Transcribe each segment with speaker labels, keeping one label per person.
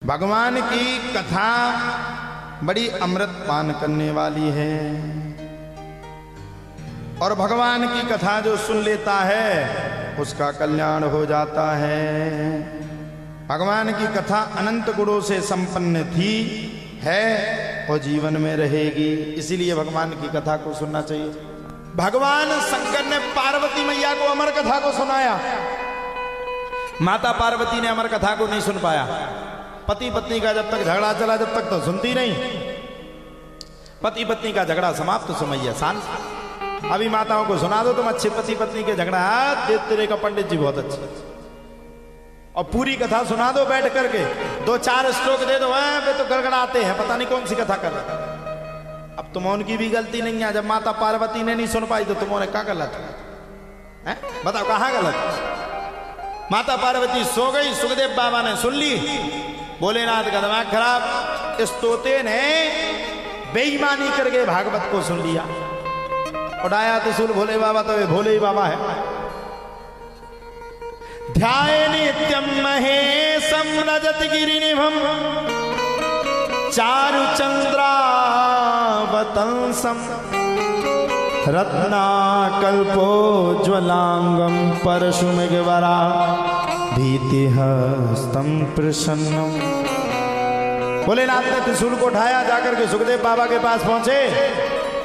Speaker 1: भगवान की कथा बड़ी अमृत पान करने वाली है और भगवान की कथा जो सुन लेता है उसका कल्याण हो जाता है। भगवान की कथा अनंत गुणों से संपन्न थी, है और जीवन में रहेगी, इसीलिए भगवान की कथा को सुनना चाहिए। भगवान शंकर ने पार्वती मैया को अमर कथा को सुनाया, माता पार्वती ने अमर कथा को नहीं सुन पाया। पति पत्नी का जब तक झगड़ा चला जब तक तो सुनती नहीं, पति पत्नी का झगड़ा समाप्त सुमैया शांत। अभी माताओं को सुना दो तुम अच्छे पति पत्नी के झगड़ा, तेरे का पंडित जी बहुत अच्छे, और पूरी कथा सुना दो बैठ करके, 2-4 श्लोक दे दो, वे तो गड़गड़ाते हैं, पता नहीं कौन सी कथा कर रहे। अब तुम उनकी भी गलती नहीं है, जब माता पार्वती ने नहीं सुन पाई तो तुमने क्या गलत है? बताओ कहां गलत? माता पार्वती सो गई, सुखदेव बाबा ने सुन ली, भोलेनाथ का दिमाग खराब, इस तोते ने बेईमानी करके भागवत को सुन लिया, उड़ाया त्रिशूल भोले बाबा, तो वे भोले ही बाबा है। ध्याये नित्यम महेशम रजत गिरिनिभम चारु चंद्रावतंसम रत्नाकल्पोज्ज्वलांगम परशुमृगवरा भीतिहस्तं प्रसन्नम। भोलेनाथ ने त्रिशूल को उठाया, जाकर के सुखदेव बाबा के पास पहुंचे,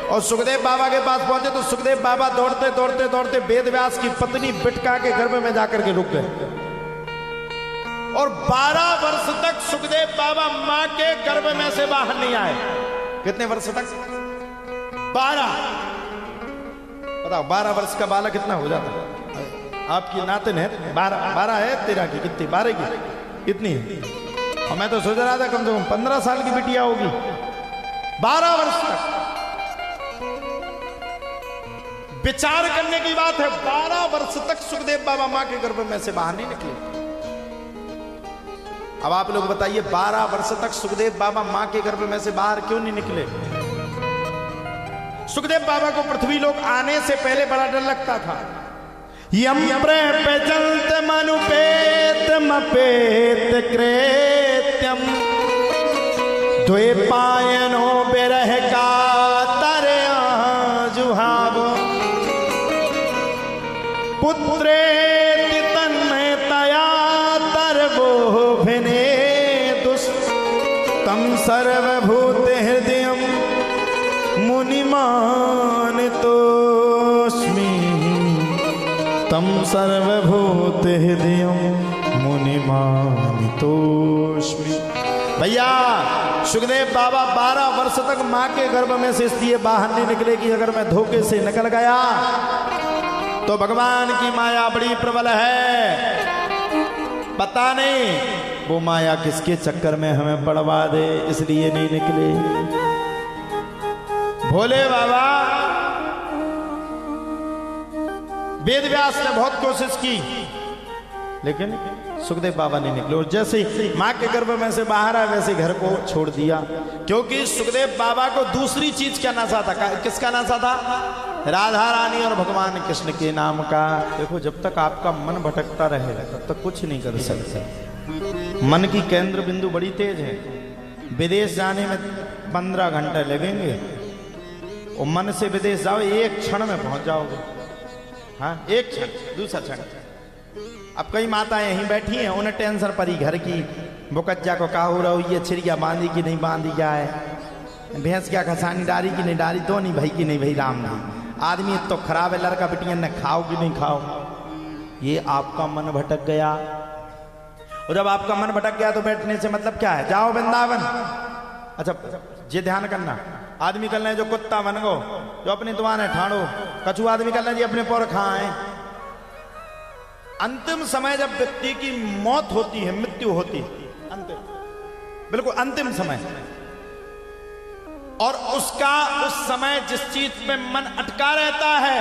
Speaker 1: और सुखदेव बाबा के पास पहुंचे तो सुखदेव बाबा दौड़ते दौड़ते दौड़ते वेद व्यास की पत्नी बिटका के गर्भ में जाकर के रुक गए, और 12 वर्ष तक सुखदेव बाबा मां के गर्भ में से बाहर नहीं आए। कितने वर्ष तक? 12। बताओ 12 वर्ष का बालक कितना हो जाता है? आपकी नातिन है 12 है, तेरा की कितनी? 12 की कितनी है? और मैं तो सोच रहा था कम से कम 15 साल की बिटिया होगी। 12 वर्ष तक विचार करने की बात है, 12 वर्ष तक सुखदेव बाबा मां के गर्भ में से बाहर नहीं निकले। अब आप लोग बताइए 12 वर्ष तक सुखदेव बाबा मां के गर्भ में से बाहर क्यों नहीं निकले? सुखदेव बाबा को पृथ्वी लोक आने से पहले बड़ा डर लगता था। यम प्रपंच मनुपेत मपेत कृत्यम द्वैपायनो बिरह का तरया जुहाव पुत्रेति तन्मयतया तरवो भिने दुष्टं सर्वभूत हृदयं मुनिमानितोऽस्मि तम सर्वभूत हृदयं मुनिमानितोऽस्मि। भैया सुखदेव बाबा 12 वर्ष तक मां के गर्भ में से इसलिए बाहर नहीं निकले कि अगर मैं धोखे से निकल गया तो भगवान की माया बड़ी प्रबल है, पता नहीं वो माया किसके चक्कर में हमें पड़वा दे, इसलिए नहीं निकले। भोले बाबा वेद व्यास ने बहुत कोशिश की लेकिन सुखदेव बाबा नहीं निकले, और जैसे ही मां के गर्भ में से बाहर आए वैसे घर को छोड़ दिया, क्योंकि सुखदेव बाबा को दूसरी चीज का नशा था। किसका नशा था? राधा रानी और भगवान कृष्ण के नाम का। देखो जब तक आपका मन भटकता रहेगा तब तक कुछ नहीं कर सकते। मन की केंद्र बिंदु बड़ी तेज है, विदेश जाने में 15 घंटे लगेंगे, और मन से विदेश जाओ 1 क्षण में पहुंच जाओगे। हाँ 1 क्षण, दूसरा क्षण। अब कई माताएं यहीं बैठी हैं, उन्हें टेंशन पड़ी घर की, बुकज्जा को कहा हो रहा हो, ये चिड़िया बांधी की नहीं बांधी जाए, भैंस क्या खसानी डारी की नहीं डारी, तो नहीं भाई की नहीं भाई राम नहीं, आदमी तो खराब है, लड़का बिटिया ने खाओ कि नहीं खाओ। ये आपका मन भटक गया, और जब आपका मन भटक गया तो बैठने से मतलब क्या है? जाओ वृंदावन। अच्छा ये ध्यान करना, आदमी करना है जो कुत्ता बन गो, जो अपनी दुआने ठाड़ो, कछु आदमी करना जी अपने पौर खाए। अंतिम समय जब व्यक्ति की मौत होती है, मृत्यु होती है, अंतिम बिल्कुल अंतिम समय, और उसका उस समय जिस चीज पे मन अटका रहता है,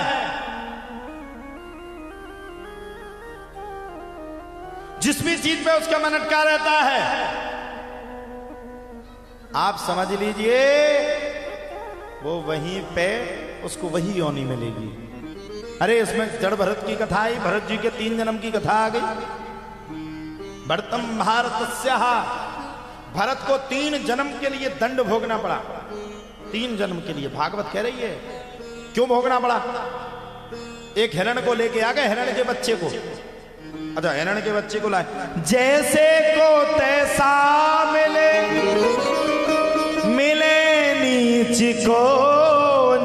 Speaker 1: जिस भी चीज पे उसका मन अटका रहता है, आप समझ लीजिए वो वहीं पे उसको वही योनि मिलेगी। अरे इसमें जड़ भरत की कथा आई, भरत जी के 3 जन्म की कथा आ गई। भरतम भारतस्यः भरत को 3 जन्म के लिए दंड भोगना पड़ा, 3 जन्म के लिए। भागवत कह रही है क्यों भोगना पड़ा। एक हिरण को लेके आ गए, हिरण के बच्चे को, अच्छा हिरण के बच्चे को लाए, जैसे को तैसा मिले, मिले नीच को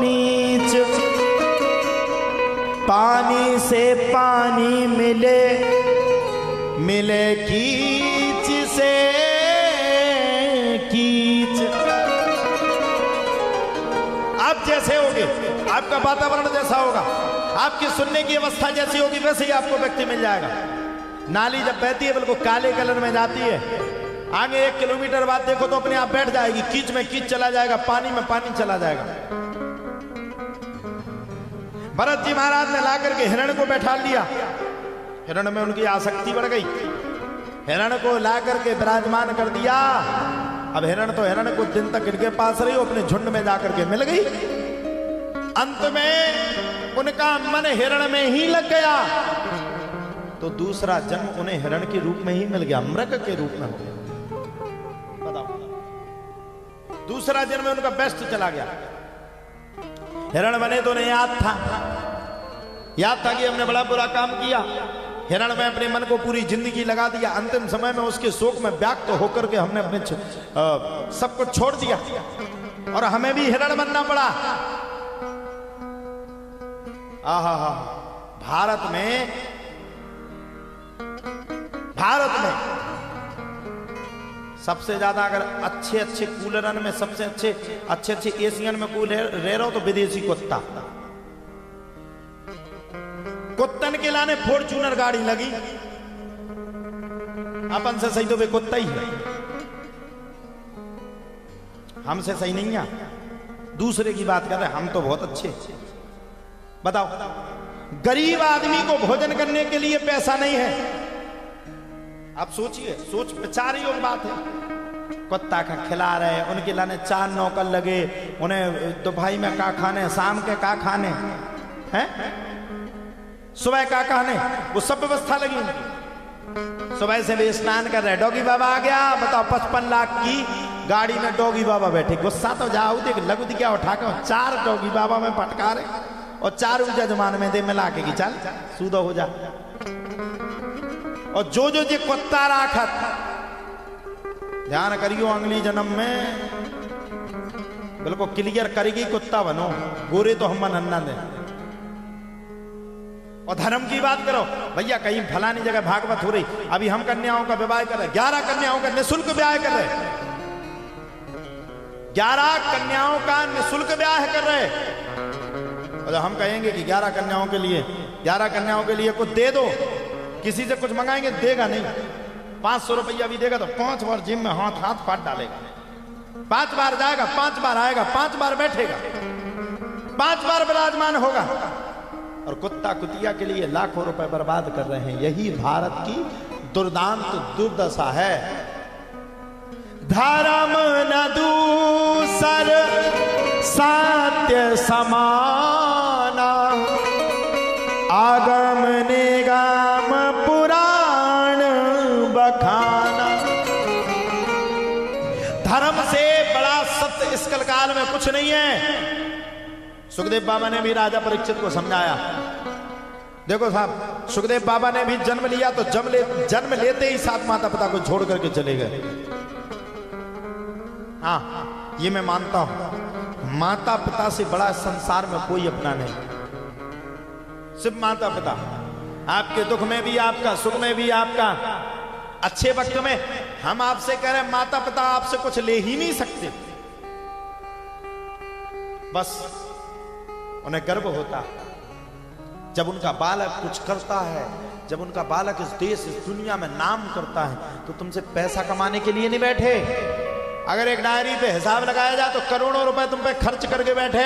Speaker 1: नीच, पानी से पानी मिले, मिले कीच से कीच। आप जैसे होगे, आपका वातावरण जैसा होगा, आपकी सुनने की अवस्था जैसी होगी, वैसे ही आपको व्यक्ति मिल जाएगा। नाली जब बहती है बिल्कुल काले कलर में जाती है, आगे 1 किलोमीटर बाद देखो तो अपने आप बैठ जाएगी, कीच में कीच चला जाएगा, पानी में पानी चला जाएगा। भरत जी महाराज ने ला करके हिरण को बैठा लिया, हिरण में उनकी आसक्ति बढ़ गई, हिरण को ला करके विराजमान कर दिया। अब हिरण तो हिरण कुछ दिन तक इनके पास रही, अपने झुंड में जाकर के मिल गई। अंत में उनका मन हिरण में ही लग गया, तो दूसरा जन्म उन्हें हिरण के रूप में ही मिल गया, मृग के रूप में हो गया। बताओ, दूसरा जन्म उनका बेस्ट चला गया। हिरण बने तो उन्हें याद था कि हमने बड़ा बुरा काम किया। हिरण में अपने मन को पूरी जिंदगी लगा दिया, अंतिम समय में उसके शोक में व्याक्त होकर के हमने अपने सब कुछ छोड़ दिया और हमें भी हिरण बनना पड़ा। आहा हा, भारत में सबसे ज्यादा अगर अच्छे कूलरन में सबसे अच्छे एशियन में कूल रह रहा हो तो विदेशी कुत्ता। कुत्तन के लाने फॉर्च्यूनर गाड़ी लगी, अपन से सही तो वे कुत्ता ही है, हमसे सही नहीं है। दूसरे की बात कर रहे, हम तो बहुत अच्छे। बताओ, गरीब आदमी को भोजन करने के लिए पैसा नहीं है। आप सोचिए, सोच विचार योग्य बात है। कुत्ता का खिला रहे, उनके लाने 4 नौकर लगे, उन्हें दोपहर में का खाने, शाम के का खाने हैं, सुबह का खाने, वो सब व्यवस्था लगी उनकी। सुबह से वे स्नान कर रहे, डॉगी बाबा आ गया, बताओ 55 लाख की गाड़ी में डॉगी बाबा बैठे। गुस्सा तो जाओ, देख लगू क्या उठा कर 4 डॉगी बाबा में पटका रहे और 4 जजमान में दे मिला के चल सूदो हो जा। और जो जे कुत्ता राखत, ध्यान करियो, अगली जन्म में बिल्कुल क्लियर करेगी, कुत्ता बनो, गोरे तो हम नन्ना दे। और धर्म की बात करो भैया, कहीं फलानी जगह भागवत हो रही, अभी हम कन्याओं का विवाह कर रहे, 11 कन्याओं का निःशुल्क ब्याह कर रहे, 11 कन्याओं का निःशुल्क ब्याह कर रहे। और हम कहेंगे कि 11 कन्याओं के लिए कुछ दे दो, किसी से कुछ मंगाएंगे, देगा नहीं। 500 रुपया भी देगा तो 5 बार जिम में हाथ फाट डालेगा, 5 बार जाएगा, 5 बार आएगा, 5 बार बैठेगा, 5 बार विराजमान होगा। और कुत्ता कुतिया के लिए लाखों रुपए बर्बाद कर रहे हैं। यही भारत की दुर्दांत दुर्दशा है। धर्म न दूसर सत्य समाना, आगम निगम पुराण बखाना। धर्म से बड़ा सत्य इस कलकाल में कुछ नहीं है। सुखदेव बाबा ने भी राजा परीक्षित को समझाया। देखो साहब, सुखदेव बाबा ने भी जन्म लिया तो जन्म लेते ही 7 माता पिता को छोड़ करके चले गए। हाँ, ये मैं मानता हूं, माता पिता से बड़ा संसार में कोई अपना नहीं, सिर्फ माता पिता। आपके दुख में भी आपका, सुख में भी आपका, अच्छे वक्त में। हम आपसे कह रहे हैं, माता पिता आपसे कुछ ले ही नहीं सकते। बस उन्हें गर्व होता है जब उनका बालक कुछ करता है, जब उनका बालक इस देश, इस दुनिया में नाम करता है। तो तुमसे पैसा कमाने के लिए नहीं बैठे। अगर एक डायरी पे हिसाब लगाया जाए तो करोड़ों रुपए तुम पे खर्च करके बैठे।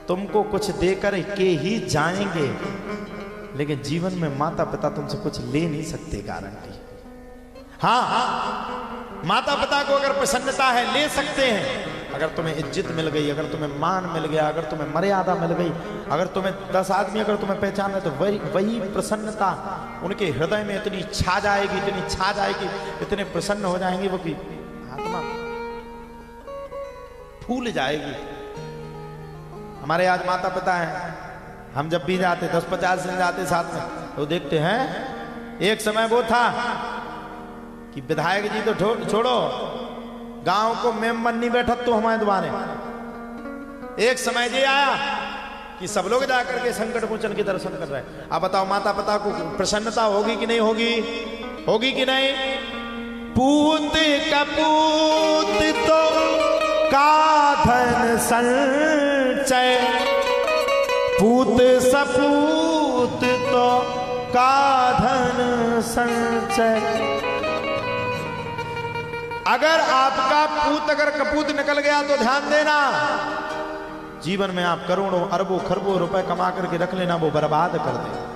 Speaker 1: तुमको कुछ देकर के ही जाएंगे, लेकिन जीवन में माता पिता तुमसे कुछ ले नहीं सकते, गारंटी। हाँ, माता पिता को अगर प्रसन्नता है ले सकते हैं। अगर तुम्हें इज्जत मिल गई, अगर तुम्हें मान मिल गया, अगर तुम्हें मर्यादा मिल गई, अगर तुम्हें 10 आदमी अगर तुम्हें पहचान रहे, तो वही प्रसन्नता उनके हृदय में इतनी छा जाएगी, इतनी छा जाएगी, इतने प्रसन्न हो जाएंगे वो कि आत्मा फूल जाएगी। हमारे आज माता पिता हैं, हम जब भी जाते 10-50 दिन जाते साथ में, तो देखते हैं एक समय वो था कि विधायक जी तो छोड़ो, गांव को मेंबर नहीं बैठा तो हमारे द्वारे। एक समय ये आया कि सब लोग जाकर के संकट मोचन के दर्शन कर रहे हैं। अब बताओ माता पिता को प्रसन्नता होगी कि नहीं होगी? होगी कि नहीं? पूत कपूत तो का धन संचय, पूत सपूत तो का धन संचय। अगर आपका पूत अगर कपूत निकल गया तो ध्यान देना, जीवन में आप करोड़ों अरबों खरबों रुपए कमा करके रख लेना, वो बर्बाद कर दे।